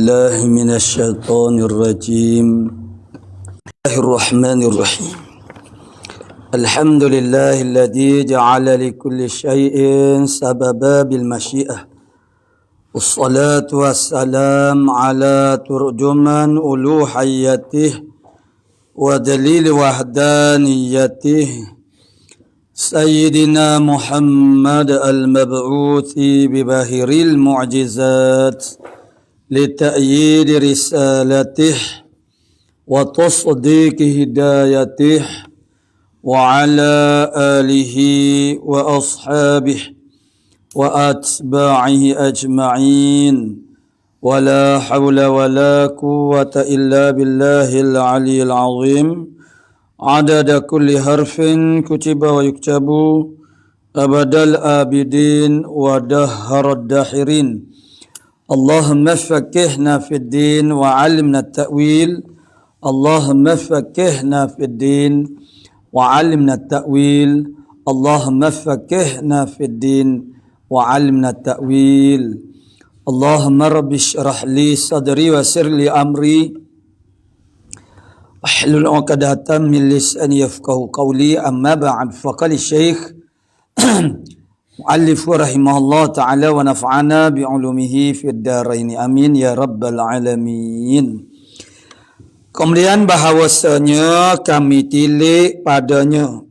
بالله من الشيطان الرجيم. بسم الله الرحمن الرحيم. الحمد لله الذي جعل لكل شيء سببا بالمشيئة، والصلاة والسلام على ترجمان ألوهيته ودليل وحدانيته سيدنا محمد المبعوث بباهر المعجزات لتأييد رسالته وتصديق هدايته وعلى آله وأصحابه وأتباعه أجمعين، ولا حول ولا قوة إلا بالله العلي العظيم، عدد كل حرف كتب ويكتب أبد الآبدين ودهر الداحرين. اللهم فقهنا في الدين وعلمنا التأويل. اللهم فقهنا في الدين وعلمنا التأويل. اللهم فقهنا في الدين وعلمنا التأويل. اللهم رب اشرح لي صدري ويسر لي أمري واحلل عقدة من لساني يفقهوا قولي. أما بعد، فقال الشيخ مؤلف رحمه الله تعالى ونفعنا بعلومه في الدارين amin ya rabbal alamin. Kemudian bahawasanya kami tilik padanya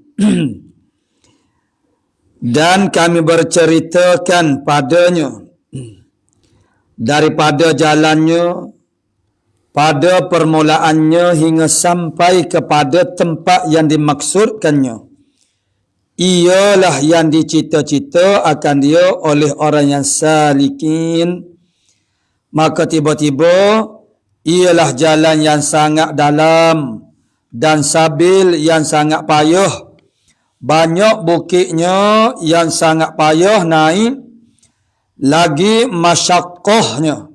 dan kami berceritakan padanya daripada jalannya pada permulaannya hingga sampai kepada tempat yang dimaksudkannya. Ialah yang dicita-cita akan dia oleh orang yang salikin. Maka tiba-tiba ialah jalan yang sangat dalam dan sabil yang sangat payah. Banyak bukitnya yang sangat payah naik, lagi masyaqqahnya.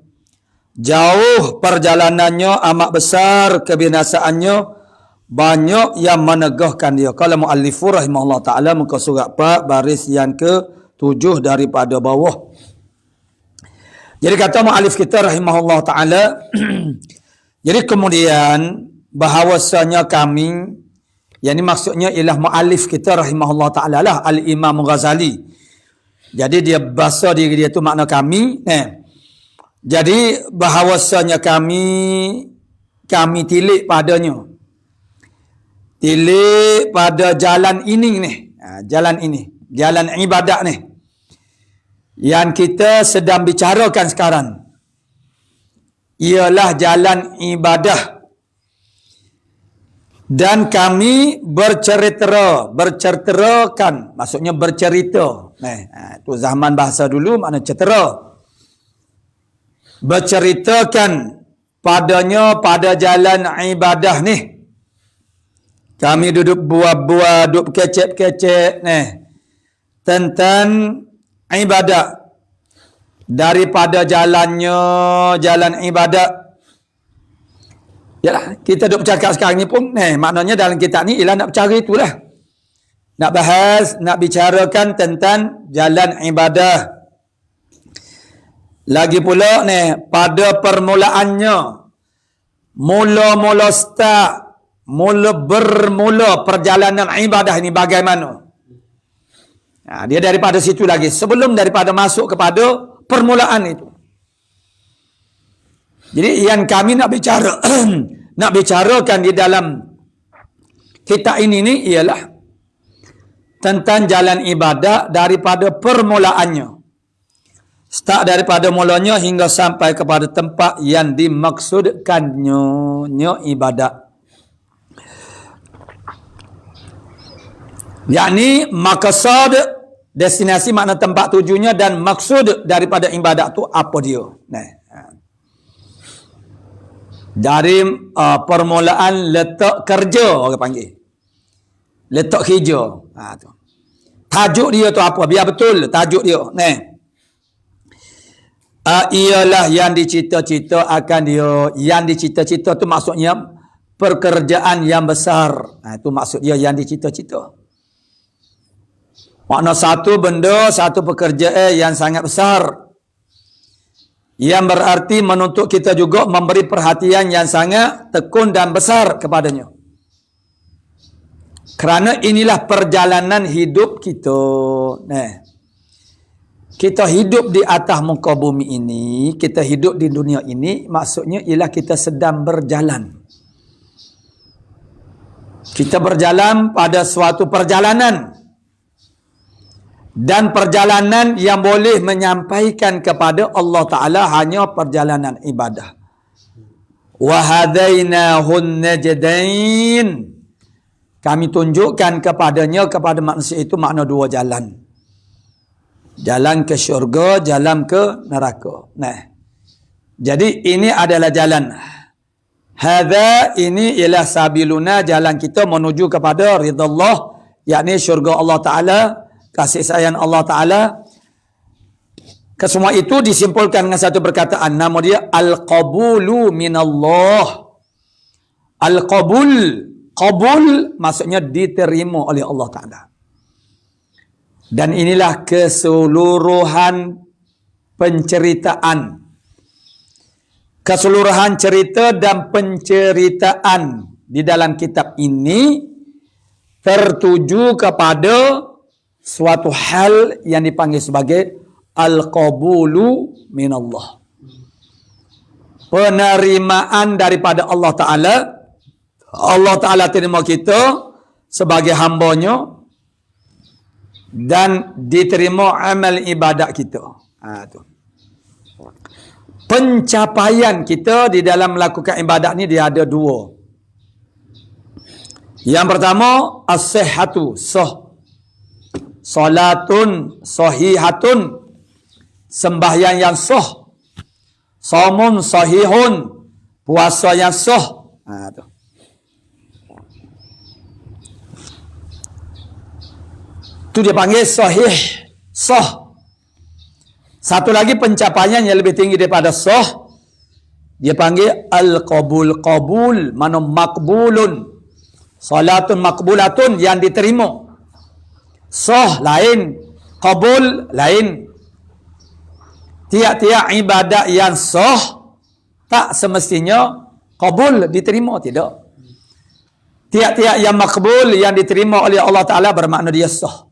Jauh perjalanannya, amat besar kebinasaannya, banyak yang menegahkan dia. Kalau muallifu rahimahullah ta'ala muka surat 4 baris yang ke-7 daripada bawah. Jadi kata muallif kita rahimahullah ta'ala jadi kemudian bahawasanya kami, yang ini maksudnya ialah muallif kita rahimahullah ta'ala lah, Al-Imam Ghazali. Jadi dia bahasa diri dia tu makna kami. Jadi bahawasanya kami tilik padanya, tilik pada jalan ini ni, jalan ini, jalan ibadat ni yang kita sedang bicarakan sekarang, ialah jalan ibadah. Dan kami berceritakan, maksudnya bercerita. Tu zaman bahasa dulu makna cerita. Berceritakan padanya pada jalan ibadah ni. Kami duduk buah-buah, duduk kecek-kecek tentang ibadat. Daripada jalannya, jalan ibadat. Yalah, kita duduk bercakap sekarang ni pun, maknanya dalam kitab ni ialah nak bercari itulah. Nak bahas, nak bicarakan tentang jalan ibadah. Lagi pula pada permulaannya, mula-mula start, bermula perjalanan ibadah ini bagaimana? Dia daripada situ lagi, sebelum daripada masuk kepada permulaan itu. Jadi yang kami nak bicarakan di dalam kitab ini ni ialah tentang jalan ibadah daripada permulaannya. Start daripada mulanya hingga sampai kepada tempat yang dimaksudkannya ibadat. Yakni maqsad, destinasi makna tempat tujuannya, dan maksud daripada ibadat tu apa dia. Dari permulaan letak kerja, orang panggil letak kerja. Tu tajuk dia tu apa, biar betul tajuk dia. Ialah yang dicita-cita akan dia. Yang dicita-cita tu maksudnya pekerjaan yang besar. Itu maksud dia yang dicita-cita. Makna satu benda, satu pekerjaan yang sangat besar. Yang berarti menuntut kita juga memberi perhatian yang sangat tekun dan besar kepadanya. Kerana inilah perjalanan hidup kita. Nah, kita hidup di atas muka bumi ini, kita hidup di dunia ini, maksudnya ialah kita sedang berjalan. Kita berjalan pada suatu perjalanan. Dan perjalanan yang boleh menyampaikan kepada Allah Ta'ala hanya perjalanan ibadah. وَهَدَيْنَاهُ النَّجْدَيْنِ. Kami tunjukkan kepadanya, kepada manusia itu makna dua jalan. Jalan ke syurga, jalan ke neraka. Nah, jadi ini adalah jalan. Hadza, ini ialah sabiluna, jalan kita menuju kepada ridha Allah, yakni syurga Allah Ta'ala, kasih sayang Allah Ta'ala. Kesemua itu disimpulkan dengan satu perkataan, nama dia Al-Qabulu minallah. Al-Qabul, qabul maksudnya diterima oleh Allah Ta'ala. Dan inilah keseluruhan penceritaan. Keseluruhan cerita dan penceritaan di dalam kitab ini tertuju kepada suatu hal yang dipanggil sebagai Al-Qabulu minallah. Penerimaan daripada Allah Ta'ala. Allah Ta'ala terima kita sebagai hambanya dan diterima amal ibadat kita. Pencapaian kita di dalam melakukan ibadat ni dia ada dua. Yang pertama, as-sihhatu, sah. Salatun sahihatun, sembahyang yang sah. Saumun sahihun, puasa yang sah. Tu dia panggil sahih, sah. Satu lagi pencapaian yang lebih tinggi daripada sah, dia panggil al-qabul, qabul, mana makbulun. Salatun makbulatun, yang diterima. Sah lain, qabul lain. Tiap-tiap ibadat yang sah tak semestinya qabul, diterima, tidak. Tiap-tiap yang makbul, yang diterima oleh Allah Ta'ala, bermakna dia sah.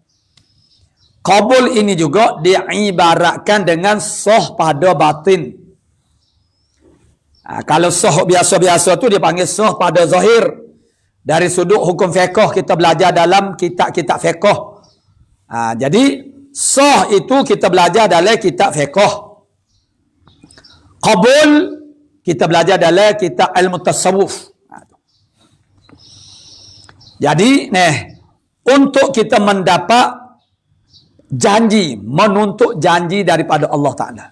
Qabul ini juga diibaratkan dengan sah pada batin. Kalau sah biasa-biasa tu dia panggil sah pada zahir. Dari sudut hukum fiqh kita belajar dalam kitab-kitab fiqh. Jadi sah itu kita belajar dalam kitab fiqh. Qabul kita belajar dalam kitab ilmu tasawuf. Jadi untuk kita mendapat janji, menuntut janji daripada Allah Ta'ala,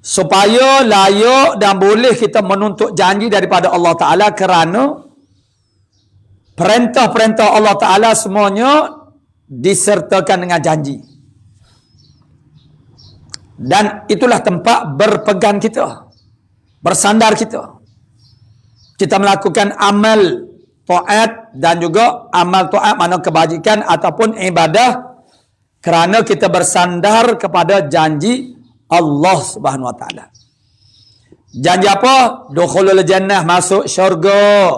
supaya layak dan boleh kita menuntut janji daripada Allah Ta'ala, kerana perintah-perintah Allah Ta'ala semuanya disertakan dengan janji. Dan itulah tempat berpegang kita, bersandar kita. Kita melakukan amal taat dan juga amal taat mana kebajikan ataupun ibadah, kerana kita bersandar kepada janji Allah Subhanahu Wa Taala. Janji apa? Dukhulul jannah, masuk syurga.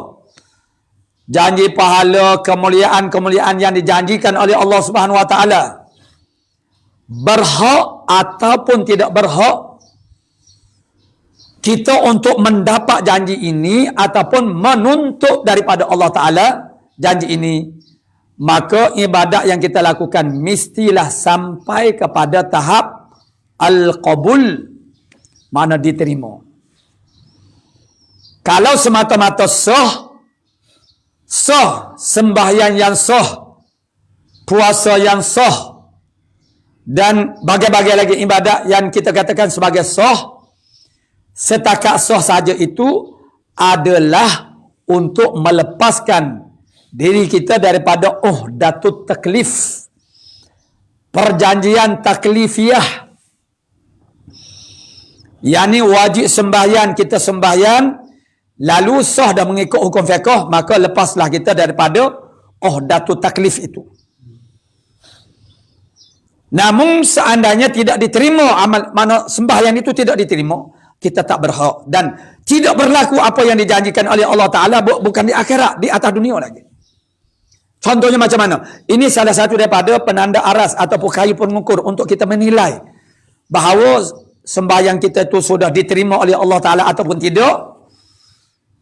Janji pahala, kemuliaan-kemuliaan yang dijanjikan oleh Allah Subhanahu Wa Taala. Berhak ataupun tidak berhak kita untuk mendapat janji ini ataupun menuntut daripada Allah Ta'ala janji ini, maka ibadat yang kita lakukan mestilah sampai kepada tahap al-qabul, mana diterima. Kalau semata-mata sah, sembahyang yang sah, puasa yang sah, dan bagai-bagai lagi ibadat yang kita katakan sebagai sah, setakat sah saja itu adalah untuk melepaskan diri kita daripada uhdatut taklif, perjanjian taklifiyah. Yani wajib sembahyang, kita sembahyang lalu sah dan mengikut hukum fiqh, maka lepaslah kita daripada uhdatut taklif itu. Namun seandainya tidak diterima amal, mana sembahyang itu tidak diterima, kita tak berhak dan tidak berlaku apa yang dijanjikan oleh Allah Ta'ala, bukan di akhirat, di atas dunia lagi. Contohnya macam mana? Ini salah satu daripada penanda aras ataupun kayu pengukur untuk kita menilai bahawa sembahyang kita itu sudah diterima oleh Allah Ta'ala ataupun tidak.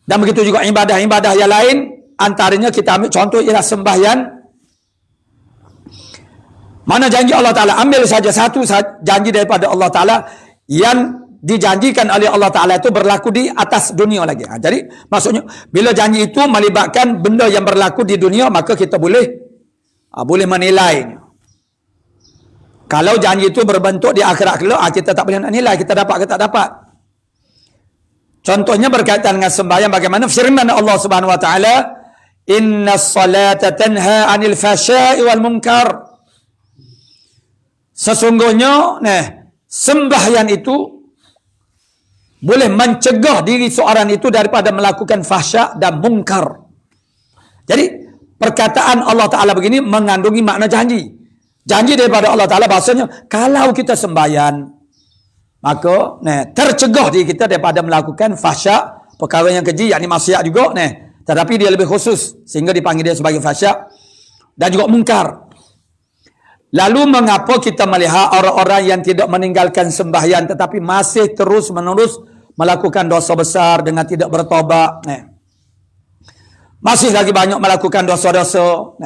Dan begitu juga ibadah-ibadah yang lain. Antaranya kita ambil contoh ialah sembahyang. Mana janji Allah Ta'ala? Ambil saja satu janji daripada Allah Ta'ala yang dijanjikan oleh Allah Ta'ala itu berlaku di atas dunia lagi. Jadi maksudnya bila janji itu melibatkan benda yang berlaku di dunia, maka kita boleh menilainya. Kalau janji itu berbentuk di akhirat kelak, kita tak boleh nak nilai kita dapat ke tak dapat. Contohnya berkaitan dengan sembahyang, bagaimana firman Allah Subhanahu wa taala, "Innas salata tanha 'anil fahsya'i wal munkar." Sesungguhnya, sembahyang itu boleh mencegah diri seorang itu daripada melakukan fahsya dan mungkar. Jadi, perkataan Allah Ta'ala begini mengandungi makna janji. Janji daripada Allah Ta'ala bahasanya, kalau kita sembahyang, maka tercegah diri kita daripada melakukan fahsya, perkara yang keji, yakni maksiat juga, tetapi dia lebih khusus, sehingga dipanggil dia sebagai fahsya, dan juga mungkar. Lalu mengapa kita melihat orang-orang yang tidak meninggalkan sembahyang tetapi masih terus-menerus melakukan dosa besar dengan tidak bertaubat? Masih lagi banyak melakukan dosa-dosa.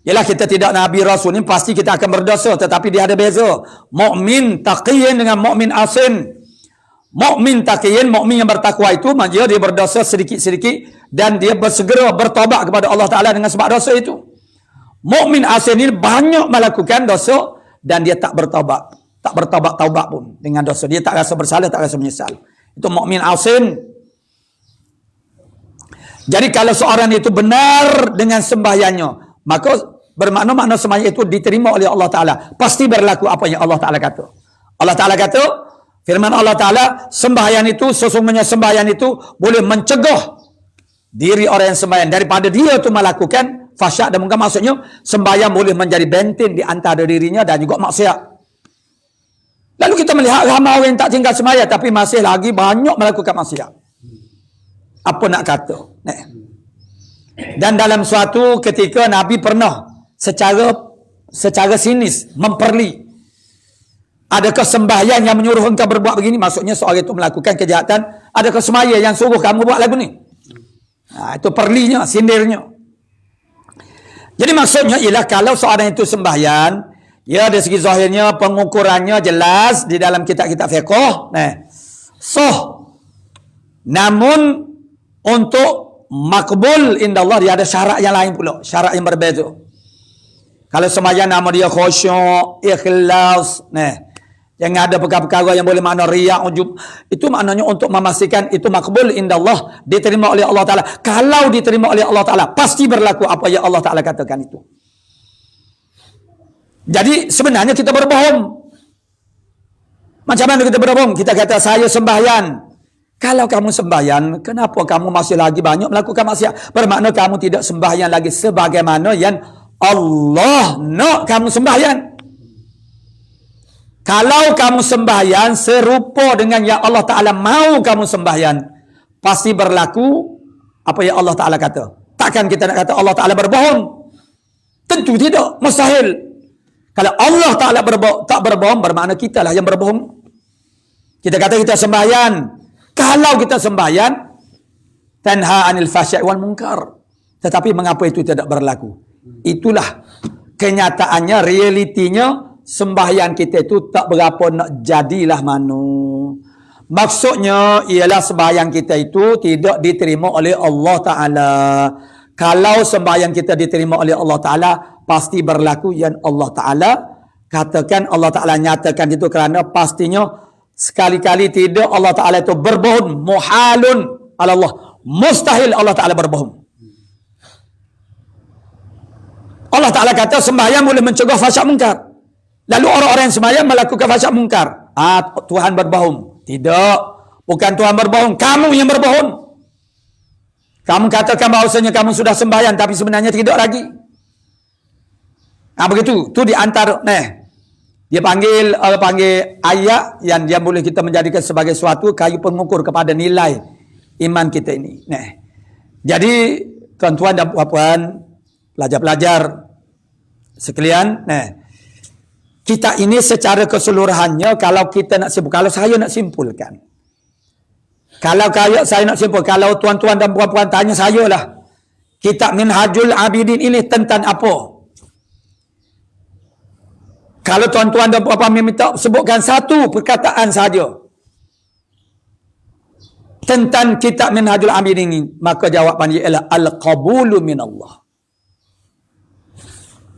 Ialah kita tidak Nabi Rasul ni pasti kita akan berdosa, tetapi dia ada beza. Mukmin taqiyin dengan mukmin asin. Mukmin taqiyin, mukmin yang bertakwa itu dia berdosa sedikit-sedikit dan dia bersegera bertaubat kepada Allah Taala dengan sebab dosa itu. Mukmin asin ini banyak melakukan dosa dan dia tak bertaubat. Tak bertaubat pun dengan dosa. Dia tak rasa bersalah, tak rasa menyesal. Itu mukmin asin. Jadi kalau seorang itu benar dengan sembahyangnya, maka bermakna sembahyang itu diterima oleh Allah Ta'ala. Pasti berlaku apa yang Allah Ta'ala kata. Allah Ta'ala kata, firman Allah Ta'ala, sembahyang itu, sesungguhnya sembahyang itu boleh mencegah diri orang yang sembahyang daripada dia itu melakukan fahsyak dan mungkar. Maksudnya sembahyang boleh menjadi benteng di antara dirinya dan juga maksiat. Lalu kita melihat ramai orang yang tak tinggal sembahyang tapi masih lagi banyak melakukan maksiat. Apa nak kata? Dan dalam suatu ketika Nabi pernah secara sinis memperli, adakah sembahyang yang menyuruh engkau berbuat begini? Maksudnya seorang itu melakukan kejahatan, adakah sembahyang yang suruh kamu buat lagu ni? Itu perlinya, sindirnya. Jadi maksudnya ialah kalau seorang itu sembahyang, ya dari segi zahirnya, pengukurannya jelas di dalam kitab-kitab fiqh, sah. Namun untuk makbul indallah dia ada syarat yang lain pula, syarat yang berbeza. Kalau sembahyang nama dia khusyuk, ikhlas, jangan ada perkara-perkara yang boleh makna riak, ujub. Itu maknanya untuk memastikan itu makbul indallah, diterima oleh Allah Ta'ala. Kalau diterima oleh Allah Ta'ala, pasti berlaku apa yang Allah Ta'ala katakan itu. Jadi sebenarnya kita berbohong. Macam mana kita berbohong? Kita kata saya sembahyang. Kalau kamu sembahyang, kenapa kamu masih lagi banyak melakukan maksiat? Bermakna kamu tidak sembahyang lagi sebagaimana yang Allah nak kamu sembahyang. Kalau kamu sembahyang serupa dengan yang Allah Ta'ala mau kamu sembahyang, pasti berlaku apa yang Allah Ta'ala kata. Takkan kita nak kata Allah Ta'ala berbohong? Tentu tidak, mustahil. Kalau Allah Ta'ala tak berbohong, bermakna kita lah yang berbohong. Kita kata kita sembahyang. Kalau kita sembahyang, tanha anil fahsya'i wal munkar. Tetapi mengapa itu tidak berlaku? Itulah kenyataannya, realitinya, sembahyang kita itu tak berapa nak jadilah manu. Maksudnya ialah sembahyang kita itu tidak diterima oleh Allah Ta'ala. Kalau sembahyang kita diterima oleh Allah Ta'ala, pasti berlaku yang Allah Ta'ala katakan. Allah Ta'ala nyatakan itu kerana pastinya sekali-kali tidak Allah Ta'ala itu berbohong. Muhalun ala Allah. Mustahil Allah Ta'ala berbohong. Allah Ta'ala kata sembahyang boleh mencegah fahsyak mungkar. Lalu orang-orang yang sembahyang melakukan fahsyak mungkar. Tuhan berbohong. Tidak. Bukan Tuhan berbohong. Kamu yang berbohong. Kamu katakan bahawasanya kamu sudah sembahyang tapi sebenarnya tidak lagi. Begitu. Itu di antara Dia panggil ayat yang dia boleh kita menjadikan sebagai suatu kayu pengukur kepada nilai iman kita ini. Nah, jadi tuan-tuan dan puan-puan, pelajar-pelajar sekalian, kita ini secara keseluruhannya kalau kita nak simpul, kalau saya nak simpulkan, kalau tuan-tuan dan puan-puan tanya saya lah, kitab Minhajul Abidin ini tentang apa? Kalau tuan-tuan dan puan-puan minta sebutkan satu perkataan saja tentang kitab Minhajul Abidin ini, maka jawapannya ialah al-qabulu minallah.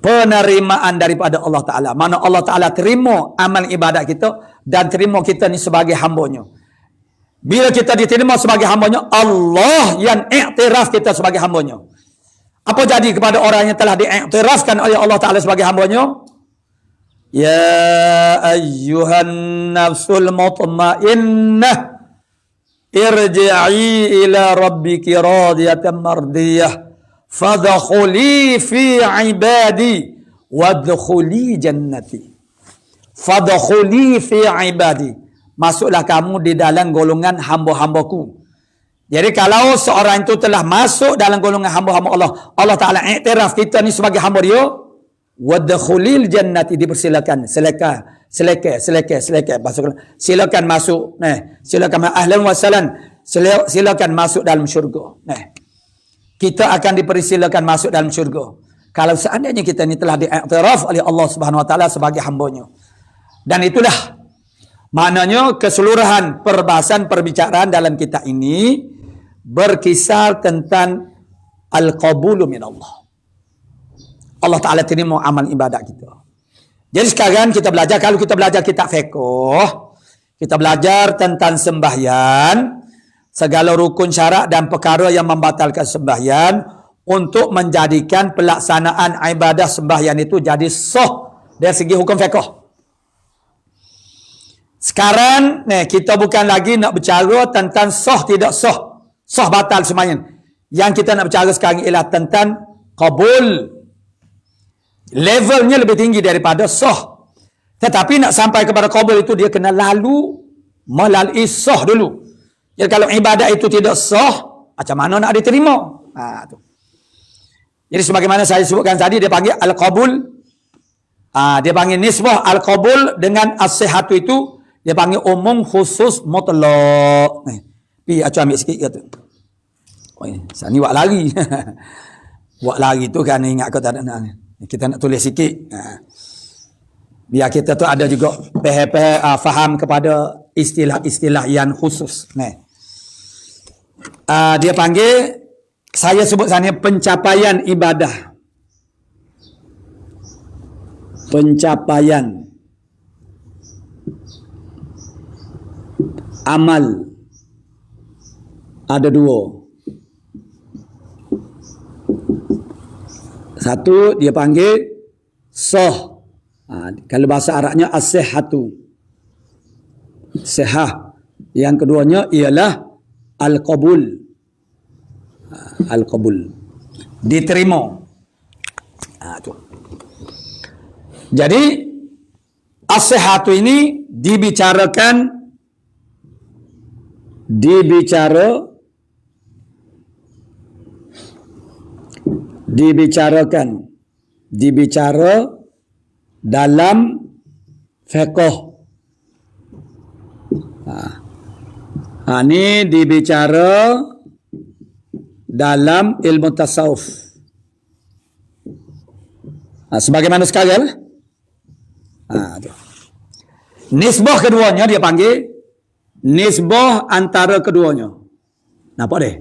Penerimaan daripada Allah Ta'ala. Mana Allah Ta'ala terima amal ibadat kita dan terima kita ni sebagai hamba-Nya. Bila kita diterima sebagai hamba-Nya, Allah yang iktiraf kita sebagai hamba-Nya. Apa jadi kepada orang yang telah diiktirafkan oleh Allah Ta'ala sebagai hamba-Nya? Ya ayyuhan nafsul mutmainnah irji'i ila rabbiki radiyatan mardiyah fadkhuli fi ibadi wadkhuli jannati. Fadkhuli fi ibadi, masuklah kamu di dalam golongan hamba-hambaku. Jadi kalau seorang itu telah masuk dalam golongan hamba-hamba Allah, Allah Ta'ala iktiraf kita ni sebagai hamba dia, wadkhulil jannati, dipersilakan, silakan masuk, silakan ahlan wa sahlan, silakan masuk dalam syurga. Kita akan dipersilakan masuk dalam syurga kalau seandainya kita ni telah diiktiraf oleh Allah Subhanahu wa taala sebagai hamba-Nya. Dan itulah maknanya keseluruhan perbahasan perbicaraan dalam kitab ini berkisar tentang al-qabulu min Allah. Allah Ta'ala terima amal ibadat kita. Jadi sekarang kita belajar, kalau kita belajar kitab fiqh, kita belajar tentang sembahyang, segala rukun syarat dan perkara yang membatalkan sembahyang untuk menjadikan pelaksanaan ibadah sembahyang itu jadi sah dari segi hukum fiqh. Sekarang kita bukan lagi nak bercara tentang sah tidak sah, sah batal sembahyang. Yang kita nak bercara sekarang ialah tentang qabul. Levelnya lebih tinggi daripada sah. Tetapi nak sampai kepada qabul itu dia kena melalui sah dulu. Jadi kalau ibadat itu tidak sah, macam mana nak diterima? Tu. Jadi sebagaimana saya sebutkan tadi, dia panggil al-qabul. Dia panggil nisbah al-qabul dengan as-sihatu itu, dia panggil umum khusus mutlak. Pi acu ambil sikit kata. Saya ni buat lari. Buat lari tu kan ingat kau tak ada nak. Kita nak tulis sikit. Biar kita tu ada juga faham kepada istilah-istilah yang khusus. Dia panggil, saya sebut sana pencapaian ibadah. Pencapaian amal ada dua. Satu dia panggil sah. Kalau bahasa Arabnya as-sihhatu. Sihah. Yang keduanya ialah al-qabul. Al-qabul. Diterima. Tu. Jadi as-sihhatu ini dibicara dalam fiqh. Ini dibicara dalam ilmu tasawuf. Sebagaimana sekarang. Nisbah keduanya dia panggil nisbah antara keduanya. Nampak deh?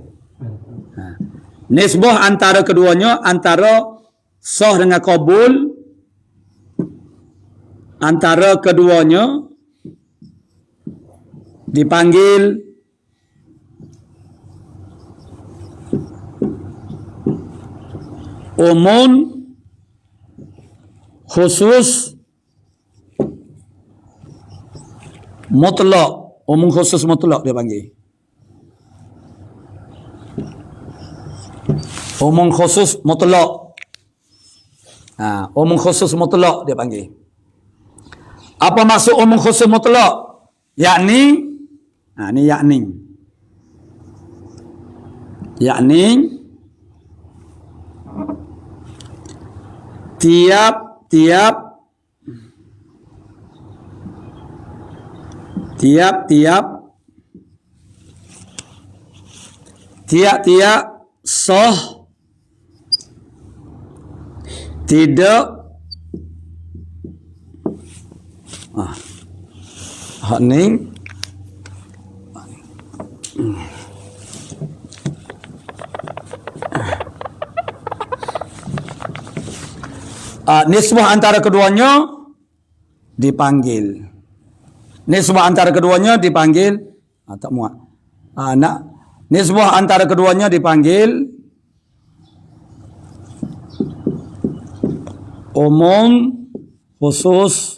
Nisbah antara keduanya, antara sah dengan qabul, antara keduanya dipanggil umum khusus mutlak. Umum khusus mutlak dia panggil. Umum khusus mutlak. Umum khusus mutlak dia panggil. Apa maksud umum khusus mutlak? Yakni ni yakni tiap-tiap sah tidak hening nisbah antara keduanya dipanggil. Nisbah antara keduanya dipanggil tak muat. Nisbah antara keduanya dipanggil umum khusus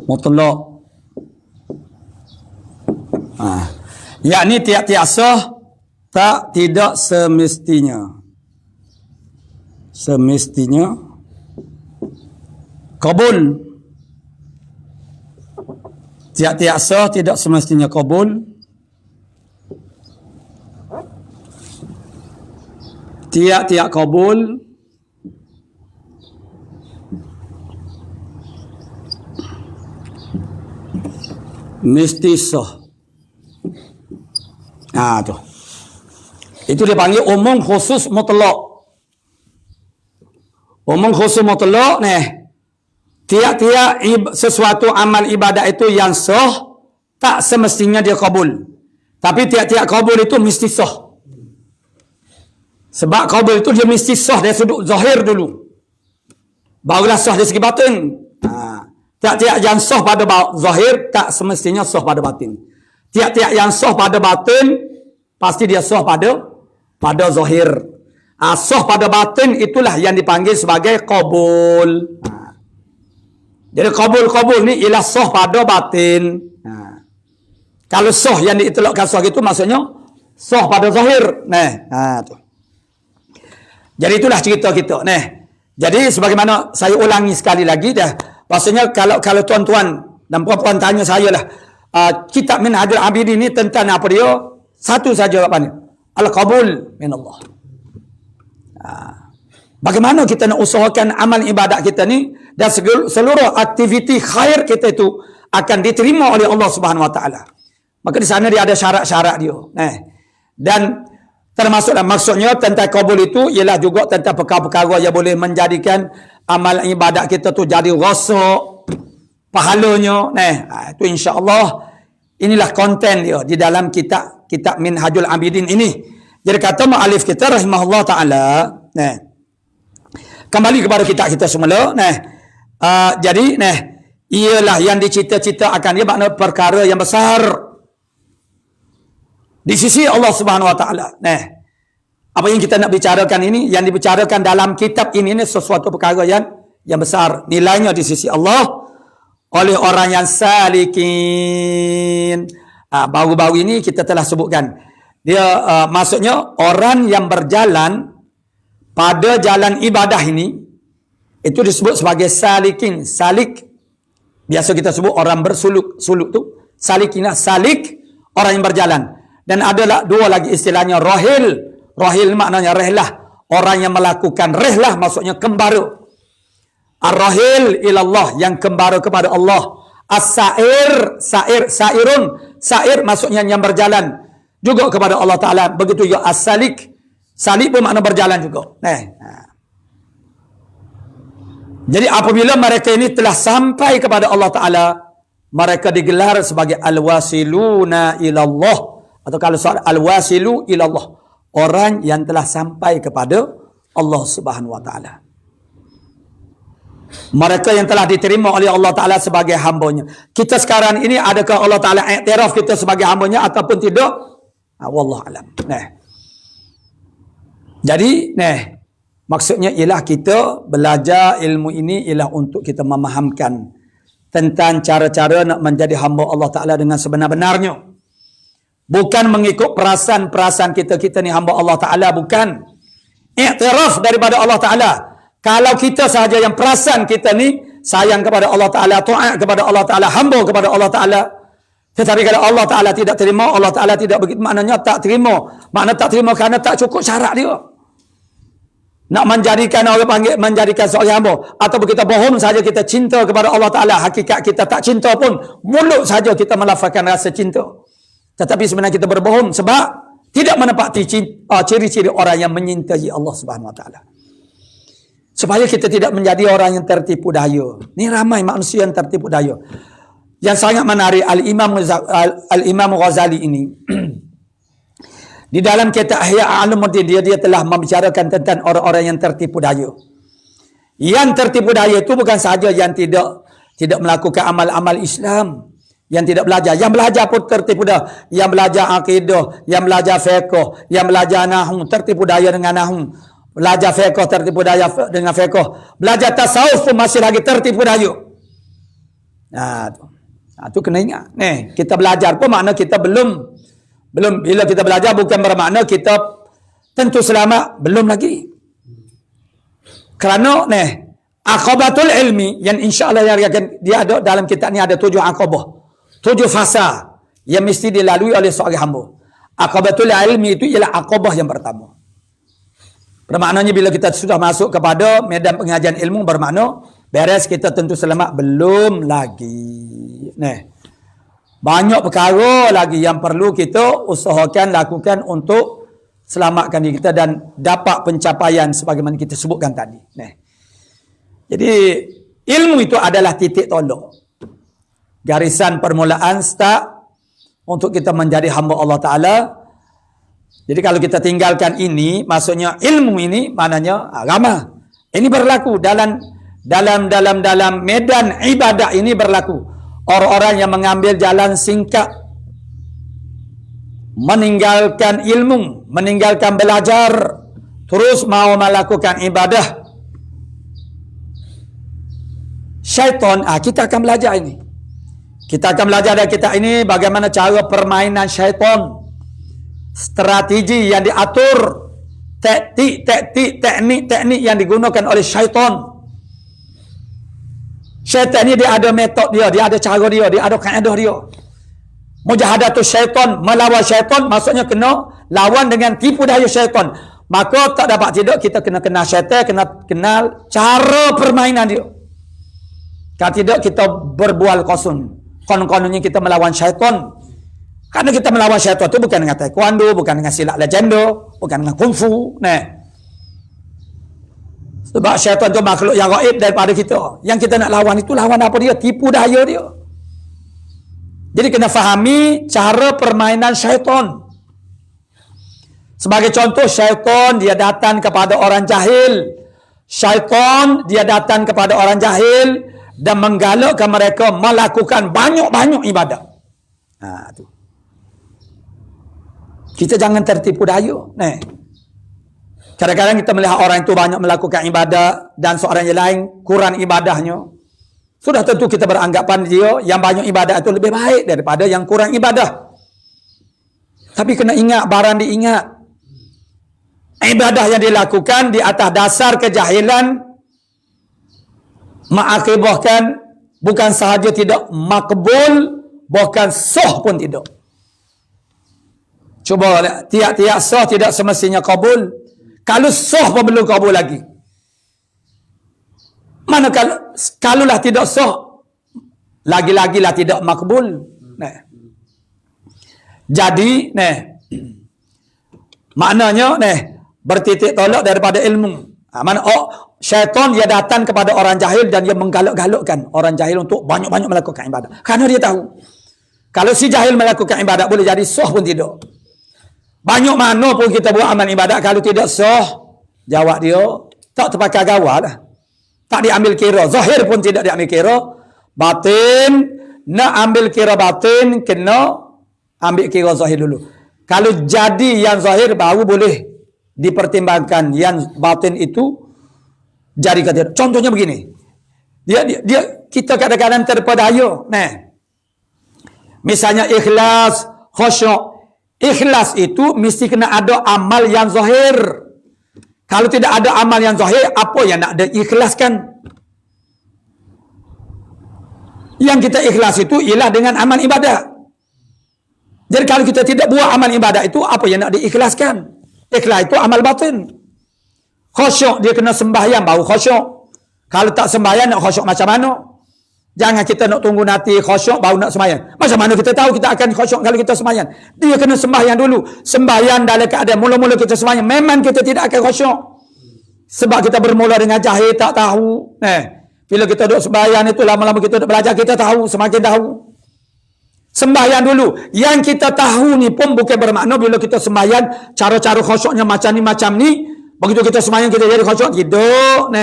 mutlak. Yakni tiap-tiap sah tidak semestinya kabul. Tiap-tiap sah tidak semestinya kabul. Tiap-tiap kabul mesti sah. Tu. Itu dipanggil umum khusus mutlak. Umum khusus mutlak tiap-tiap sesuatu amal ibadah itu yang sah tak semestinya dia kabul. Tapi tiap-tiap kabul itu mesti sah. Sebab kabul itu dia mesti sah dari sudut zahir dulu. Barulah sah dari segi batin. Tiap-tiap yang sah pada zahir tak semestinya sah pada batin. Tiap-tiap yang sah pada batin pasti dia sah pada zahir. Sah pada batin itulah yang dipanggil sebagai qabul. Jadi qabul ni ialah sah pada batin. Kalau sah yang diitlaqkan sah itu maksudnya sah pada zahir. Tu. Jadi itulah cerita kita. Jadi sebagaimana saya ulangi sekali lagi dah. Maksudnya kalau tuan-tuan dan puan-puan tanya saya lah, kitab Minhajul Abidin ni tentang apa dia? Satu saja jawapannya. Al-qabul min Allah. Bagaimana kita nak usahakan amal ibadat kita ni dan seluruh aktiviti khair kita itu akan diterima oleh Allah Subhanahu Wa Taala. Maka di sana dia ada syarat-syarat dia. Dan termasuklah maksudnya tentang qabul itu ialah juga tentang perkara-perkara yang boleh menjadikan amal ibadat kita tu jadi rosak pahalanya. Itu insya-Allah inilah konten dia di dalam kitab Minhajul Abidin ini. Jadi kata muallif kita rahimahullah taala, kembali kepada kitab kita semula. Jadi ialah yang dicita-cita akan dia makna perkara yang besar di sisi Allah Subhanahu Wa Taala. Apa yang kita nak bicarakan ini, yang dibicarakan dalam kitab ini sesuatu perkara yang besar nilainya di sisi Allah oleh orang yang salikin. Baru-baru ini kita telah sebutkan. Dia maksudnya orang yang berjalan pada jalan ibadah ini itu disebut sebagai salikin. Salik biasa kita sebut orang bersuluk. Suluk tu salikinah, salik orang yang berjalan. Dan ada dua lagi istilahnya rahil. Rahil maknanya rehlah. Orang yang melakukan rehlah maksudnya kembara. Ar-rahil ilallah yang kembara kepada Allah. As-sa'ir, sa'irun. Sa'ir maksudnya yang berjalan juga kepada Allah Ta'ala. Begitu juga as-salik. Salik pun makna berjalan juga. Jadi apabila mereka ini telah sampai kepada Allah Ta'ala, mereka digelar sebagai al-wasiluna ilallah. Atau kalau soal al-wasilu ilallah. Orang yang telah sampai kepada Allah Subhanahu Wa Ta'ala. Mereka yang telah diterima oleh Allah Ta'ala sebagai hambanya. Kita sekarang ini adakah Allah Ta'ala iktiraf kita sebagai hambanya ataupun tidak? Wallahualam. Jadi, maksudnya ialah kita belajar ilmu ini ialah untuk kita memahamkan tentang cara-cara nak menjadi hamba Allah Ta'ala dengan sebenar-benarnya. Bukan mengikut perasaan-perasaan kita ni hamba Allah Ta'ala, bukan. Iktiraf daripada Allah Ta'ala. Kalau kita sahaja yang perasan kita ni sayang kepada Allah Ta'ala, taat kepada Allah Ta'ala, hamba kepada Allah Ta'ala. Tetapi kalau Allah Ta'ala tidak terima, Allah Ta'ala tidak begitu, maknanya tak terima. Makna tak terima kerana tak cukup syarat dia. Nak menjadikan orang panggil, menjadikan seorang hamba. Ataupun kita bohong saja kita cinta kepada Allah Ta'ala. Hakikat kita tak cinta pun, mulut saja kita melafazkan rasa cinta. Tetapi sebenarnya kita berbohong sebab tidak menepati ciri-ciri orang yang menyintai Allah Subhanahu Wa Ta'ala. Supaya kita tidak menjadi orang yang tertipu daya. Ni ramai manusia yang tertipu daya. Yang sangat menarik Al-Imam Ghazali ini. Di dalam kitab Ihya Ulumuddin dia telah membicarakan tentang orang-orang yang tertipu daya. Yang tertipu daya itu bukan sahaja yang tidak melakukan amal-amal Islam, yang tidak belajar, yang belajar pun tertipu daya, yang belajar akidah, yang belajar fiqh, yang belajar nahwu tertipu daya dengan nahwu, belajar fiqh tertipu daya dengan fiqh, belajar tasawuf pun masih lagi tertipu daya. Tu kena ingat. Kita belajar pun makna kita belum bila kita belajar bukan bermakna kita tentu selamat, belum lagi. Kerana aqabatul ilmi yang insya-Allah dia ada dalam kitab ni ada 7 aqabah, 7 fasa yang mesti dilalui oleh seorang hamba. Aqabatul ilmi itu ialah aqabah yang pertama. Bermaknanya bila kita sudah masuk kepada medan pengajian ilmu bermakna beres kita tentu selamat, belum lagi. Banyak perkara lagi yang perlu kita usahakan, lakukan untuk selamatkan diri kita dan dapat pencapaian sebagaimana kita sebutkan tadi. Jadi ilmu itu adalah titik tolak, garisan permulaan start untuk kita menjadi hamba Allah Ta'ala. Jadi kalau kita tinggalkan ini, maksudnya ilmu ini maknanya agama. Ini berlaku dalam medan ibadah ini berlaku. Orang-orang yang mengambil jalan singkat, meninggalkan ilmu, meninggalkan belajar, terus mau melakukan ibadah. Syaitan, kita akan belajar ini. Kita akan belajar dari kita ini bagaimana cara permainan syaitan. Strategi yang diatur, teknik yang digunakan oleh syaitan. Syaitan ni dia ada metod dia ada cara dia ada kaedah dia. Mujahadatul syaitan, melawan syaitan maksudnya kena lawan dengan tipu daya syaitan. Maka tak dapat tidak kita kena kenal syaitan, kena kenal cara permainan dia. Kalau tidak kita berbual kosong. Konon-kononnya kita melawan syaitan. Karena kita melawan syaitan itu bukan dengan taekwondo, bukan dengan silat legenda, bukan dengan kungfu. Sebab syaitan itu makhluk yang gaib daripada kita. Yang kita nak lawan itu lawan apa dia? Tipu daya dia. Jadi kena fahami cara permainan syaitan. Sebagai contoh, syaitan dia datang kepada orang jahil. Syaitan dia datang kepada orang jahil dan menggalakkan mereka melakukan banyak-banyak ibadah. Tu. Kita jangan tertipu daya. Kadang-kadang kita melihat orang itu banyak melakukan ibadah dan seorang yang lain kurang ibadahnya. Sudah tentu kita beranggapan dia yang banyak ibadah itu lebih baik daripada yang kurang ibadah. Tapi kena ingat, barang diingat. Ibadah yang dilakukan di atas dasar kejahilan mengakibatkan bukan sahaja tidak makbul, bahkan sah pun tidak. Cuba lihat, tiap-tiap sah tidak semestinya kabul. Kalau sah pun belum kabul lagi. Mana kalaulah tidak sah, lagi-lagi lah tidak makbul. Jadi, maknanya, bertitik tolak daripada ilmu. Mana syaitan dia datang kepada orang jahil dan dia menggalak-galakkan orang jahil untuk banyak-banyak melakukan ibadah. Kerana dia tahu, kalau si jahil melakukan ibadah boleh jadi sah pun tidak. Banyak mana pun kita buat amal ibadat, kalau tidak sah, jawab dia tak terpakai gawat lah. Tak diambil kira. Zahir pun tidak diambil kira. Batin, nak ambil kira batin, kena ambil kira zahir dulu. Kalau jadi yang zahir baru boleh dipertimbangkan yang batin itu jadi ke tidak. Contohnya begini. Kita kadang-kadang terpedaya. Misalnya ikhlas, khusyuk. Ikhlas itu mesti kena ada amal yang zahir. Kalau tidak ada amal yang zahir, apa yang nak diikhlaskan? Yang kita ikhlas itu ialah dengan amal ibadat. Jadi kalau kita tidak buat amal ibadat itu, apa yang nak diikhlaskan? Ikhlas itu amal batin. Khusyuk dia kena sembahyang baru khusyuk. Kalau tak sembahyang nak khusyuk macam mana? Jangan kita nak tunggu nanti khusyuk baru nak sembahyang. Macam mana kita tahu kita akan khusyuk kalau kita sembahyang? Dia kena sembahyang dulu. Sembahyang dalam keadaan mula-mula kita sembahyang, memang kita tidak akan khusyuk. Sebab kita bermula dengan jahil tak tahu. Bila kita duduk sembahyang itu lama-lama kita duduk belajar, kita tahu, semakin tahu. Sembahyang dulu. Yang kita tahu ni pun bukan bermakna bila kita sembahyang cara-cara khusyuknya macam ni. Begitu kita sembahyang kita jadi khusyuk. Tidak.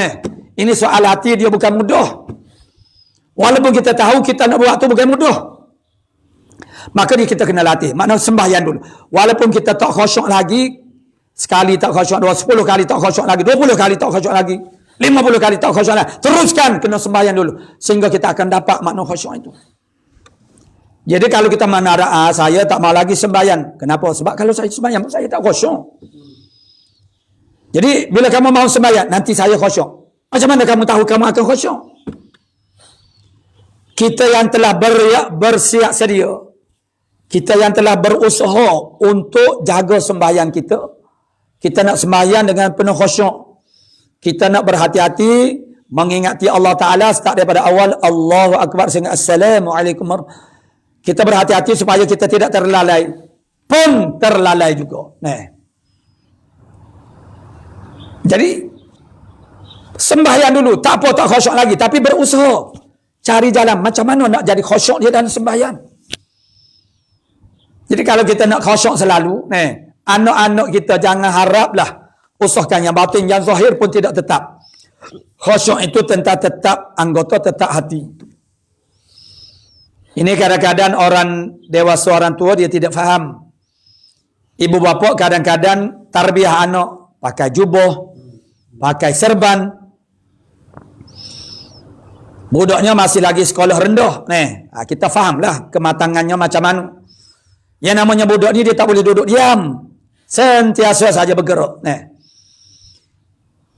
Ini soal hati, dia bukan mudah. Walaupun kita tahu kita nak buat tu bukan mudah. Maka kita kena latih. Maknanya sembahyang dulu. Walaupun kita tak khusyuk lagi, sekali tak khusyuk, 10 kali tak khusyuk lagi, 20 kali tak khusyuk lagi, 50 kali tak khusyuk lagi. Teruskan kena sembahyang dulu. Sehingga kita akan dapat makna khusyuk itu. Jadi kalau kita menara, saya tak mau lagi sembahyang. Kenapa? Sebab kalau saya sembahyang, saya tak khusyuk. Jadi bila kamu mau sembahyang, nanti saya khusyuk. Macam mana kamu tahu kamu akan khusyuk? Kita yang telah bersiap sedia, kita yang telah berusaha untuk jaga sembahyang kita, kita nak sembahyang dengan penuh khusyuk. Kita nak berhati-hati mengingati Allah Ta'ala start daripada awal Allahu Akbar sehingga Assalamualaikum. Kita berhati-hati supaya kita tidak terlalai. Pun terlalai juga. Jadi sembahyang dulu, tak apa tak khusyuk lagi, tapi berusaha cari jalan macam mana nak jadi khusyuk dia dalam sembahyang. Jadi kalau kita nak khusyuk selalu, anak-anak kita jangan haraplah usahakan yang batin, yang zahir pun tidak tetap. Khusyuk itu tentang tetap anggota, tetap hati. Ini kadang-kadang orang dewasa, orang tua dia tidak faham. Ibu bapa kadang-kadang tarbiyah anak pakai jubah, pakai serban. Budaknya masih lagi sekolah rendah. Kita fahamlah kematangannya macam mana. Yang namanya budak ni dia tak boleh duduk diam. Sentiasa saja bergerak.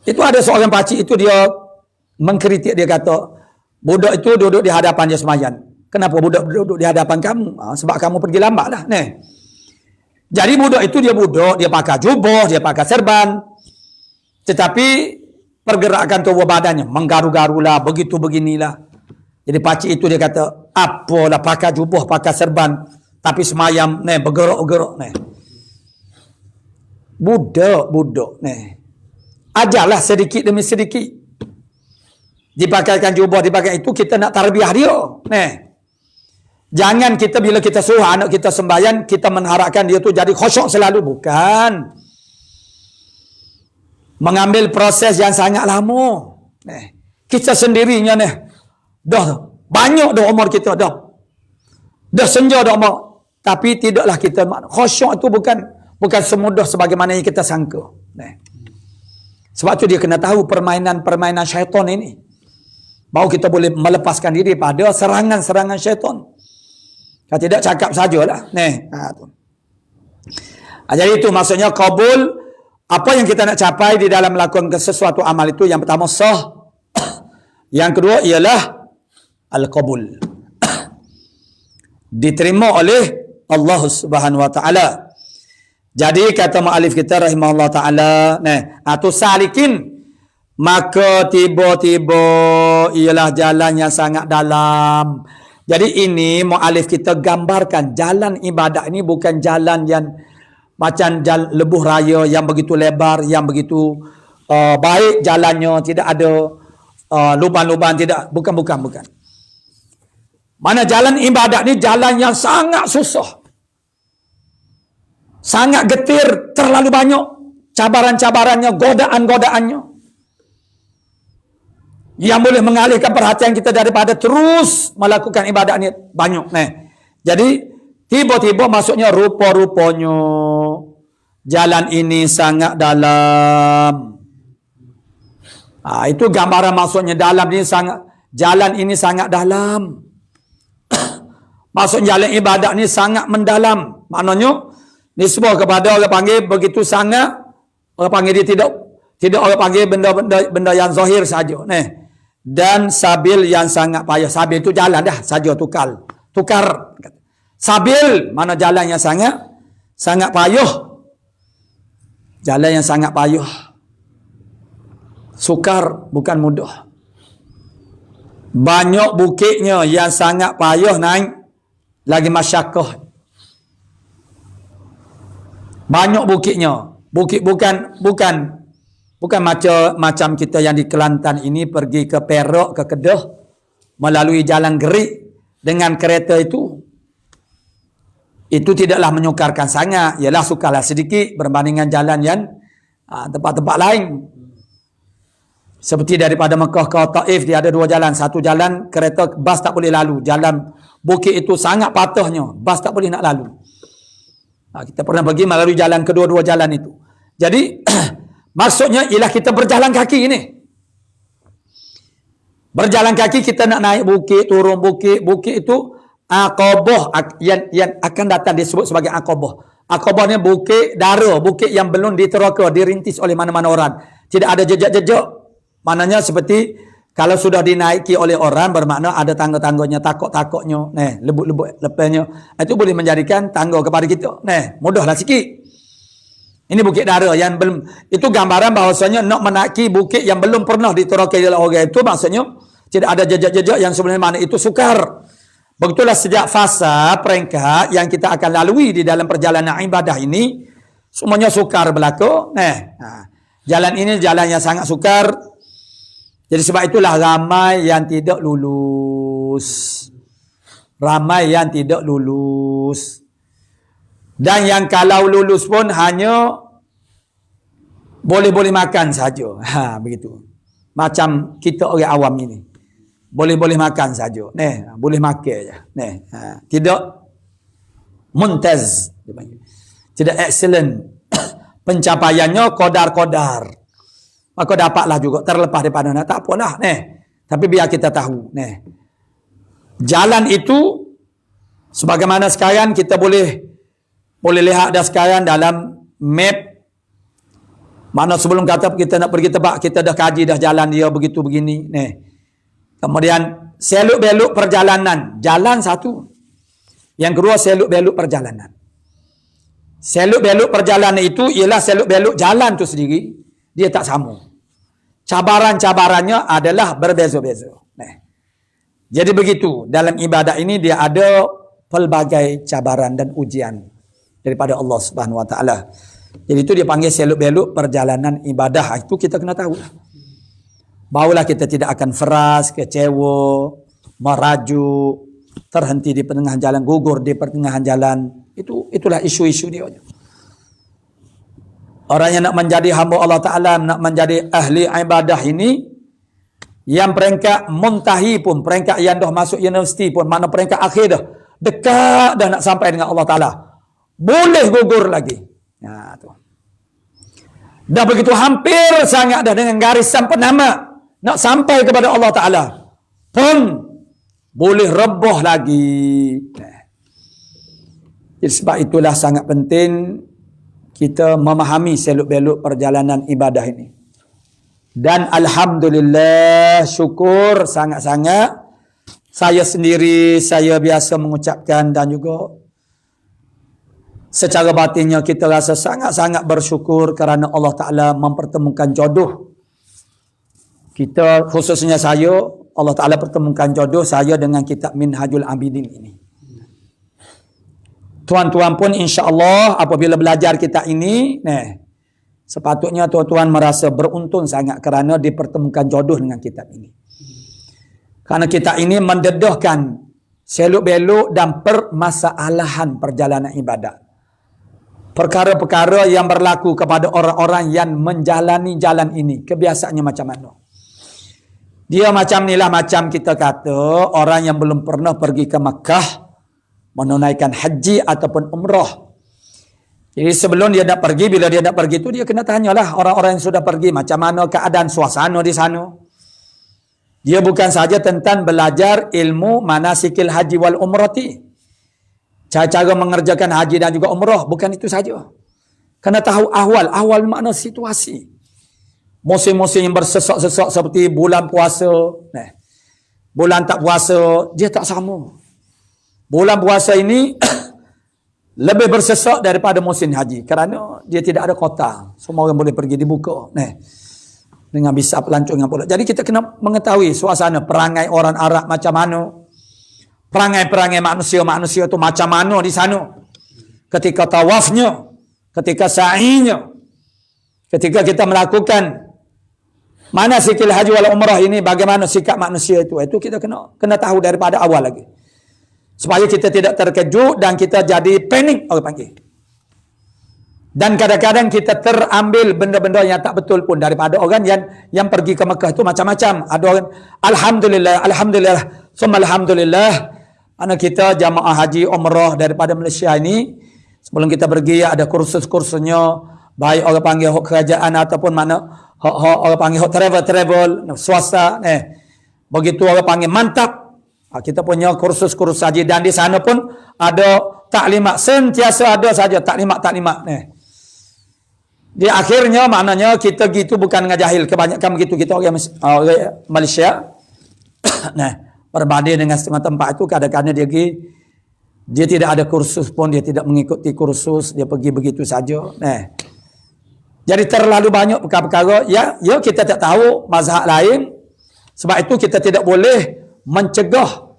Itu ada seorang pakcik itu dia mengkritik, dia kata, budak itu duduk di hadapan dia sembahyang. Kenapa budak duduk di hadapan kamu? Sebab kamu pergi lambat lah. Jadi budak itu dia pakai jubah, dia pakai serban. Tetapi pergerakan tubuh badannya menggaru-garulah, begitu beginilah. Jadi pakcik itu dia kata, apalah pakai jubah, pakai serban, tapi semayam bergerak-gerak. Budak. Ajarlah sedikit demi sedikit. Dipakaikan jubah, dipakai itu, kita nak tarbiyah dia. Jangan kita bila kita suruh anak kita sembahyang, kita mengharapkan dia tu jadi khusyuk selalu. Bukan. Mengambil proses yang sangat lama. Kita sendirinya dah banyak dah umur kita dah senja dah umur. Tapi tidaklah kita khusyuk itu bukan semudah sebagaimana yang kita sangka. Sebab tu dia kena tahu permainan syaitan ini. Baru kita boleh melepaskan diri pada serangan-serangan syaitan. Kalau tidak cakap sajalah. Jadi itu maksudnya qabul. Apa yang kita nak capai di dalam melakukan sesuatu amal itu, yang pertama sah. Yang kedua ialah al-qabul. Diterima oleh Allah Subhanahu wa taala. Jadi kata muallif kita rahimahullah taala, atau salikin, maka tiba-tiba ialah jalan yang sangat dalam. Jadi ini muallif kita gambarkan jalan ibadat ini bukan jalan yang macam jalan lebuh raya yang begitu lebar, yang begitu baik jalannya, tidak ada lubang-lubang, tidak, bukan. Mana jalan ibadat ni jalan yang sangat susah, sangat getir, terlalu banyak cabaran-cabarannya, godaan-godaannya, yang boleh mengalihkan perhatian kita daripada terus melakukan ibadat ni banyak. Jadi tiba-tiba maksudnya rupa-rupanya jalan ini sangat dalam. Itu gambaran maksudnya dalam ini sangat, jalan ini sangat dalam. Maksud jalan ibadat ni sangat mendalam. Maknanya nisbah kepada orang panggil begitu sangat, orang panggil dia tidak orang panggil benda-benda yang zahir saja. dan sabil yang sangat payah. Sabil itu jalan dah, saja tukar. Sabil mana jalan yang sangat payah. Jalan yang sangat payah. Sukar bukan mudah. Banyak bukitnya yang sangat payah naik, lagi masyakkah. Banyak bukitnya. Bukit bukan macam kita yang di Kelantan ini pergi ke Perak, ke Kedah melalui jalan gerik dengan kereta itu. Itu tidaklah menyukarkan sangat. Ialah sukarlah sedikit berbandingan jalan yang tempat-tempat lain. Seperti daripada Mekah ke Taif, dia ada 2 jalan. Satu jalan kereta, bas tak boleh lalu. Jalan bukit itu sangat patahnya, bas tak boleh nak lalu. Kita pernah pergi melalui jalan kedua-dua jalan itu. Jadi maksudnya ialah kita berjalan kaki ini. Berjalan kaki kita nak naik bukit, turun bukit. Bukit itu Aqabah yang akan datang disebut sebagai Aqabah. Aqabah ni bukit dara, bukit yang belum diteraka, dirintis oleh mana-mana orang. Tidak ada jejak-jejak. Maknanya seperti kalau sudah dinaiki oleh orang, bermakna ada tangga-tangganya, takut-takutnya, lebut-lebut lepasnya. Itu boleh menjadikan tangga kepada kita. Mudahlah sikit. Ini bukit dara yang belum, itu gambaran bahawasanya nak menaiki bukit yang belum pernah diterakai oleh orang itu, maksudnya tidak ada jejak-jejak yang sebenarnya mana itu sukar. Begitulah sejak fasa peringkat yang kita akan lalui di dalam perjalanan ibadah ini, semuanya sukar berlaku. Jalan ini jalan yang sangat sukar. Jadi sebab itulah ramai yang tidak lulus. Ramai yang tidak lulus. Dan yang kalau lulus pun hanya boleh-boleh makan saja. Begitu. Macam kita orang awam ini. Boleh-boleh makan saja. Boleh makan je. Tidak muntaz. Tidak excellent. Pencapaiannya kodar-kodar. Maka dapatlah juga terlepas daripada tak apalah. Tapi biar kita tahu. Jalan itu sebagaimana sekarang kita boleh lihat dah sekarang dalam map. Mana sebelum kata kita nak pergi tempat, kita dah kaji dah jalan dia begitu begini. Kemudian seluk-beluk perjalanan. Jalan satu. Yang kedua seluk-beluk perjalanan. Seluk-beluk perjalanan itu ialah seluk-beluk jalan tu sendiri. Dia tak sama. Cabaran-cabarannya adalah berbeza-beza. Jadi begitu. Dalam ibadah ini dia ada pelbagai cabaran dan ujian daripada Allah Subhanahu Wa Taala. Jadi itu dia panggil seluk-beluk perjalanan ibadah. Itu kita kena tahu. Barulah kita tidak akan feras, kecewa, merajuk, terhenti di pertengahan jalan, gugur di pertengahan jalan. Itulah isu-isu dia. Orang yang nak menjadi hamba Allah Ta'ala, nak menjadi ahli ibadah ini, yang peringkat muntahi pun, peringkat yang dah masuk universiti pun, mana peringkat akhir dah, dekat dah nak sampai dengan Allah Ta'ala, boleh gugur lagi. Tu. Dah begitu hampir sangat dah dengan garisan penama, nak sampai kepada Allah Ta'ala, pun boleh rebah lagi. Jadi sebab itulah sangat penting kita memahami seluk-beluk perjalanan ibadah ini. Dan Alhamdulillah, syukur sangat-sangat. Saya sendiri, saya biasa mengucapkan dan juga secara batinnya kita rasa sangat-sangat bersyukur kerana Allah Ta'ala mempertemukan jodoh. Kita, khususnya saya, Allah Ta'ala pertemukan jodoh saya dengan kitab Minhajul Abidin ini. Tuan-tuan pun insya-Allah apabila belajar kitab ini, sepatutnya tuan-tuan merasa beruntung sangat kerana dipertemukan jodoh dengan kitab ini. Kerana kitab ini mendedahkan seluk-beluk dan permasalahan perjalanan ibadat. Perkara-perkara yang berlaku kepada orang-orang yang menjalani jalan ini, kebiasaannya macam mana. Dia macam inilah, macam kita kata orang yang belum pernah pergi ke Makkah menunaikan haji ataupun umrah. Jadi sebelum dia nak pergi, bila dia nak pergi itu dia kena tanyalah orang-orang yang sudah pergi macam mana keadaan suasana di sana. Dia bukan saja tentang belajar ilmu manasikil haji wal umrati, cara-cara mengerjakan haji dan juga umrah, bukan itu saja. Kena tahu ahwal makna situasi. musim-musim yang bersesak-sesak seperti bulan puasa, bulan tak puasa, dia tak sama. Bulan puasa ini lebih bersesak daripada musim haji kerana dia tidak ada kota. Semua orang boleh pergi dibuka. Dengan bisa pelancongan pula. Jadi kita kena mengetahui suasana perangai orang Arab macam mana. Perangai-perangai manusia-manusia tu macam mana di sana. Ketika tawafnya, ketika sa'inya, ketika kita melakukan manasikil haji wal umrah ini, bagaimana sikap manusia itu kita kena tahu daripada awal lagi, supaya kita tidak terkejut dan kita jadi panik orang panggil. Dan kadang-kadang kita terambil benda-benda yang tak betul pun daripada orang yang pergi ke Mekah itu macam-macam. Ada orang alhamdulillah summa alhamdulillah, anak kita jamaah haji umrah daripada Malaysia ini, sebelum kita pergi ada kursus-kursusnya, baik orang panggil hak kerajaan ataupun mana orang panggil hak travel swasta. Begitu orang panggil mantap. Kita punya kursus-kursus haji dan di sana pun ada taklimat, sentiasa ada saja taklimat. Di akhirnya maknanya kita gitu bukan ngajahil, kebanyakan begitu kita orang Malaysia. Berbanding dengan setengah tempat itu kadang-kadang dia tidak ada kursus pun, dia tidak mengikuti kursus, dia pergi begitu saja. Jadi terlalu banyak perkara-perkara ya kita tak tahu mazhab lain. Sebab itu kita tidak boleh mencegah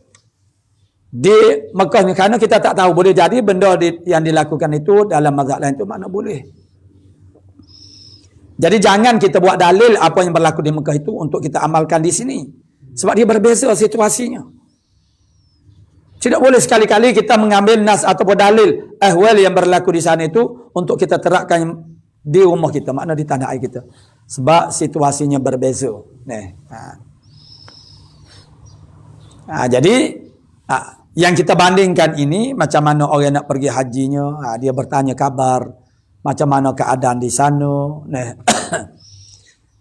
di Mekah ni kerana kita tak tahu, boleh jadi benda yang dilakukan itu dalam mazhab lain itu mana boleh. Jadi jangan kita buat dalil apa yang berlaku di Mekah itu untuk kita amalkan di sini. Sebab dia berbeza situasinya. Tidak boleh sekali-kali kita mengambil nas ataupun dalil ahwal yang berlaku di sana itu untuk kita terapkan di rumah kita, makna di tanah air kita. Sebab situasinya berbeza. Jadi yang kita bandingkan ini macam mana orang nak pergi hajinya, dia bertanya kabar macam mana keadaan di sana.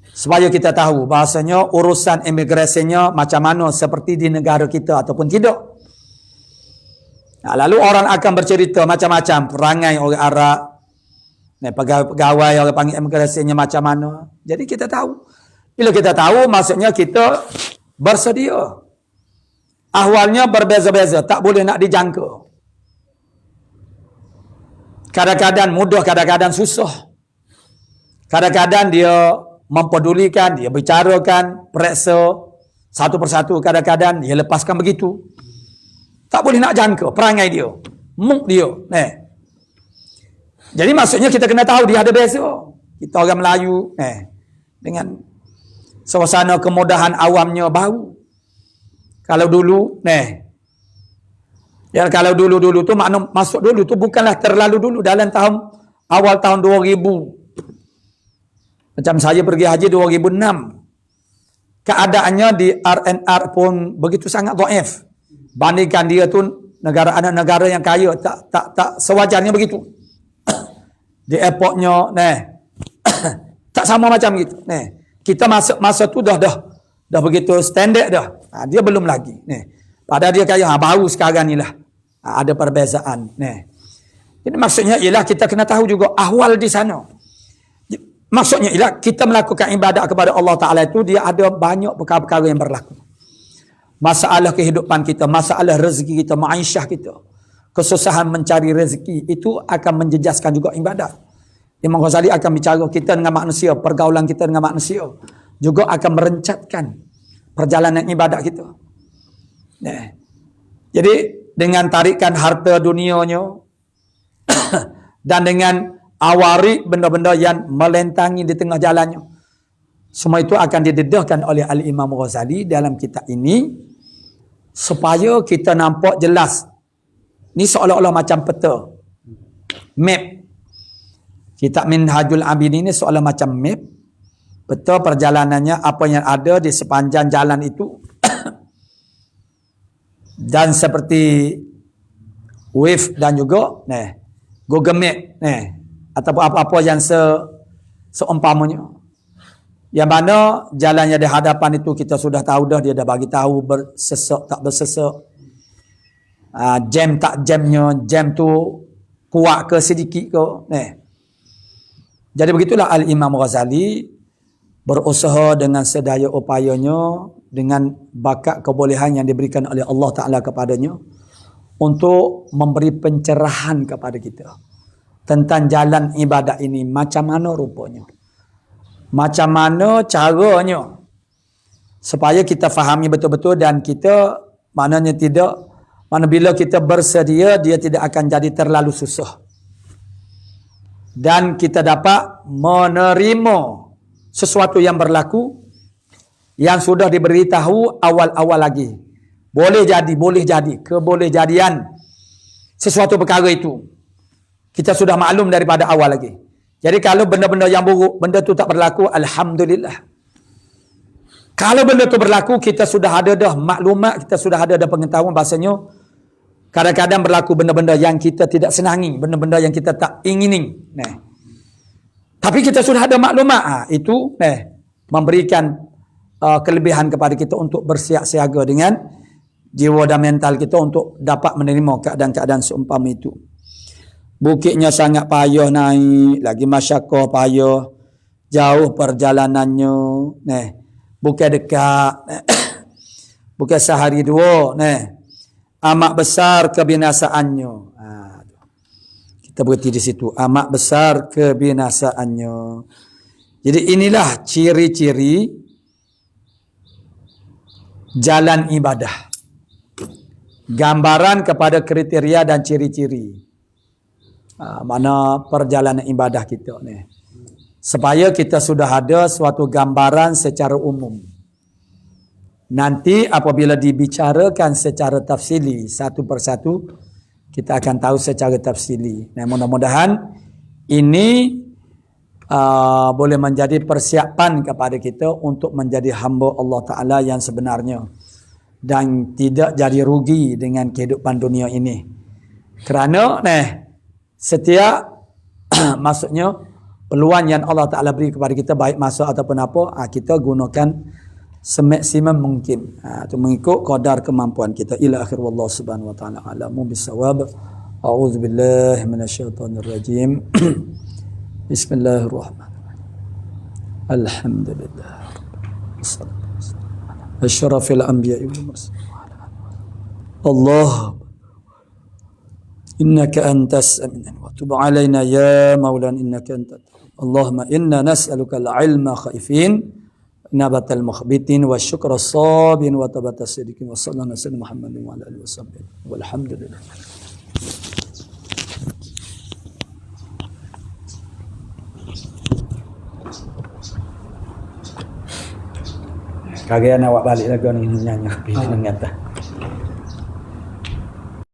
Supaya kita tahu bahasanya urusan imigrasinya macam mana seperti di negara kita ataupun tidak. Lalu orang akan bercerita macam-macam perangai orang Arab, pegawai orang panggil imigrasinya macam mana. Jadi kita tahu. Bila kita tahu maksudnya kita bersedia. Ahwalnya berbeza-beza, tak boleh nak dijangka. Kadang-kadang mudah, kadang-kadang susah. Kadang-kadang dia mempedulikan, dia bicarakan, periksa satu persatu, kadang-kadang dia lepaskan begitu. Tak boleh nak jangka perangai dia, muk dia. Jadi maksudnya kita kena tahu dia ada beza. Kita orang Melayu dengan suasana kemudahan awamnya baru. Kalau dulu kalau dulu tu makna masuk dulu tu bukanlah terlalu dulu, dalam awal tahun 2000. Macam saya pergi haji 2006. Keadaannya di RNR pun begitu sangat dhaif. Bandingkan dia tu anak negara yang kaya, tak sewajarnya begitu. Di airportnya tak sama macam gitu. Kita masa tu dah begitu standard dah. Dia belum lagi. Padahal dia kaya baru sekarang ni lah. Ada perbezaan. Jadi maksudnya ialah kita kena tahu juga ahwal di sana. Maksudnya ialah kita melakukan ibadat kepada Allah Ta'ala itu dia ada banyak perkara-perkara yang berlaku. Masalah kehidupan kita, masalah rezeki kita, ma'isyah kita, kesusahan mencari rezeki itu akan menjejaskan juga ibadat. Imam Ghazali akan bicara kita dengan manusia, pergaulan kita dengan manusia juga akan merencatkan perjalanan ibadat kita. Jadi dengan tarikan harta dunianya dan dengan awari benda-benda yang melentangi di tengah jalannya, semua itu akan didedahkan oleh Al-Imam Ghazali dalam kitab ini supaya kita nampak jelas. Ni seolah-olah macam peta, map. Kitab Minhajul Abidin ini seolah macam map, peta perjalanannya, apa yang ada di sepanjang jalan itu. Dan seperti Wave dan juga Google Map ataupun apa-apa yang seumpamanya, yang mana jalan yang di hadapan itu kita sudah tahu dah, dia dah bagi tahu bersesak tak bersesak, jam tak jamnya, jam tu kuat ke sedikit ke. Jadi begitulah Al-Imam Ghazali berusaha dengan sedaya upayanya, dengan bakat kebolehan yang diberikan oleh Allah Ta'ala kepadanya, untuk memberi pencerahan kepada kita tentang jalan ibadat ini, macam mana rupanya, macam mana caranya, supaya kita fahami betul-betul dan kita maknanya mana bila kita bersedia, dia tidak akan jadi terlalu susah. Dan kita dapat menerima sesuatu yang berlaku, yang sudah diberitahu awal-awal lagi. Boleh jadi, kebolehjadian sesuatu perkara itu, kita sudah maklum daripada awal lagi. Jadi kalau benda-benda yang buruk, benda tu tak berlaku, Alhamdulillah. Kalau benda tu berlaku, kita sudah ada dah maklumat, kita sudah ada dah pengetahuan. Bahasanya kadang-kadang berlaku benda-benda yang kita tidak senangi, benda-benda yang kita tak ingini. Tapi kita sudah ada maklumat. Itu memberikan kelebihan kepada kita untuk bersiap siaga dengan jiwa dan mental kita untuk dapat menerima keadaan-keadaan seumpama itu. Bukitnya sangat payah naik, lagi masyakkah payah, jauh perjalanannya, bukan dekat, bukan sehari dua, amat besar kebinasaannya. Kita berhenti di situ, amat besar kebinasaannya. Jadi inilah ciri-ciri jalan ibadah. Gambaran kepada kriteria dan ciri-ciri mana perjalanan ibadah kita ni. Supaya kita sudah ada suatu gambaran secara umum. Nanti apabila dibicarakan secara tafsili satu persatu, kita akan tahu secara tafsili. Nah, mudah-mudahan ini boleh menjadi persiapan kepada kita untuk menjadi hamba Allah Ta'ala yang sebenarnya, dan tidak jadi rugi dengan kehidupan dunia ini. Kerana setiap maksudnya peluang yang Allah Ta'ala beri kepada kita, baik masa ataupun apa, kita gunakan semaksimum mungkin, itu mengikut kadar kemampuan kita. Ila akhir, wallahu subhanahu wa ta'ala alamu bisawab. A'udzubillahi minasyaitonirrajim. Bismillahirrahmanirrahim. Alhamdulillah asyrafil anbiya'i wal mursalin. Allah innaka antas sami'un wa tub 'alaina ya maulana innaka antat. Allahumma inna nas'aluka al-'ilma khaifin nabatal mukhbitin wa syukra sabin wa tabatas sidikin wa sallallahu alaihi wasallam Muhammadin wa ala alihi wasallam walhamdulillah. Kagak nak awak balik lagi ni nyanyi pilih dengan